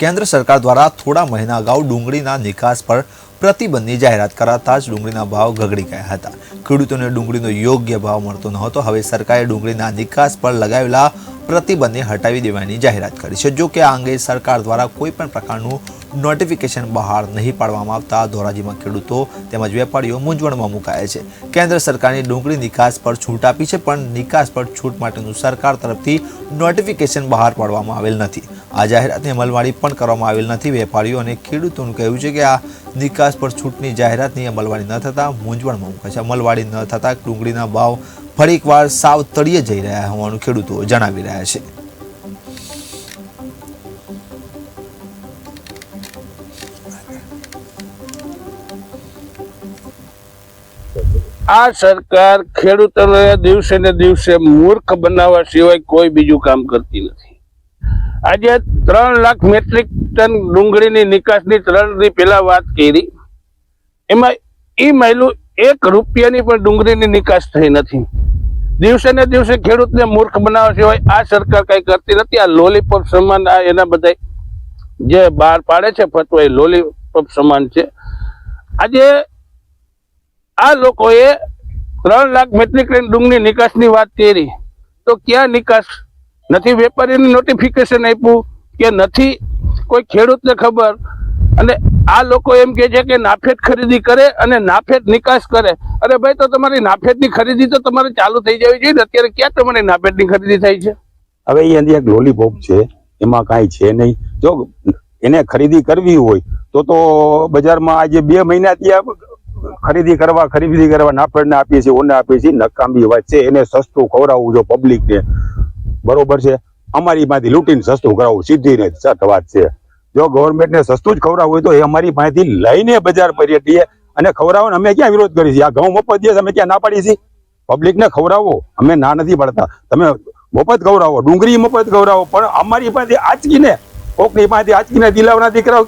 કેન્દ્ર સરકાર દ્વારા થોડા મહિના અગાઉ ડુંગળીના નિકાસ પર પ્રતિબંધની જાહેરાત કરાતા જ ડુંગળીના ભાવ ગગડી ગયા હતા। ખેડૂતોને ડુંગળીનો યોગ્ય ભાવ મળતો નહોતો। હવે સરકારે ડુંગળીના નિકાસ પર લગાવેલા પ્રતિબંધને હટાવી દેવાની જાહેરાત કરી છે। જો કે આ અંગે સરકાર દ્વારા કોઈ પણ પ્રકારનું નોટિફિકેશન બહાર નહીં પાડવામાં આવતા ધોરાજીમાં ખેડૂતો તેમજ વેપારીઓ મૂંઝવણમાં મુકાયા છે। કેન્દ્ર સરકારની ડુંગળી નિકાસ પર છૂટ આપી છે, પણ નિકાસ પર છૂટ માટેનું સરકાર તરફથી નોટિફિકેશન બહાર પાડવામાં આવેલ નથી। આ જાહેરાતની અમલવારી પણ કરવામાં આવેલ નથી। વેપારીઓ અને ખેડૂતોનું કહેવું છે કે આ નિકાસ પર છૂટની જાહેરાતની અમલવારી ન થતાં મૂંઝવણમાં મુકાય છે। અમલવારી ન થતાં ડુંગળીના ભાવ ફરી એકવાર સાવ તળિયે જઈ રહ્યા હોવાનું ખેડૂતો જણાવી રહ્યા છે। આ સરકાર ખેડૂતોને દિવસે ને દિવસે મૂર્ખ બનાવવા સિવાય કોઈ બીજું કામ કરતી નથી। આજે 3 લાખ મેટ્રિક ટન ડુંગળીની નિકાસની 3 દી પહેલા વાત કરી, એમાં એ માયલું 1 રૂપિયાની પણ ડુંગળીની નિકાસ થઈ નથી। દિવસે ને દિવસે ખેડૂતને મૂર્ખ બનાવવા સિવાય આ સરકાર કઈ કરતી નથી। આ લોલીપોપ સમાન આ એના બધા જે બહાર પાડે છે ફતવા એ લોલીપોપ સમાન છે। આજે આ લોકોએ 3 લાખ મેટ્રિક ટન ડુંગળી નિકાસની વાત કરી, તો ક્યાં નિકાસ નથી? વેપારીને નોટિફિકેશન આપ્યું કે નથી? કોઈ ખેડૂતને ખબર? અને આ લોકો એમ કે છે કે નાફેડ ખરીદી કરે અને નાફેડ નિકાસ કરે। અરે ભાઈ, તો તમારી નાફેડની ખરીદી તો તમારે ચાલુ થઈ જવી જોઈએ। અત્યારે ક્યાં તમારી નાફેડની ખરીદી થાય છે? હવે એ અંદર એક લોલીપોપ છે, એમાં કાંઈ છે નહીં। જો એને ખરીદી કરવી હોય તો બજારમાં આજે 2 મહિનાથી ખરીદી કરવા નાફેડને આપીએ છીએ, ઓને આપીએ છીએ। નકામી વાત છે। એને સસ્તું ખવડાવવું જો પબ્લિકને, બરોબર છે? અમારી પાસેથી લૂંટીને સસ્તું કરાવવું, સીધી ને સત વાત છે। જો ગવર્મેન્ટને સસ્તું જ ખવડાવવું હોય તો એ અમારી પાસેથી લઈને બજાર પર્યટીએ અને ખવડાવો। અમે ક્યાં વિરોધ કરીએ છીએ? આ ઘઉં મફત દે અમે ક્યાં ના પાડીએ છીએ? પબ્લિકને ખવડાવો, અમે ના નથી પાડતા। તમે મફત ખવડાવો, ડુંગળી મફત ખવડાવો, પણ અમારી પાસે આંચકીને, કોકની પાસેથી આંચકીને દિલાવના દીકરાઓ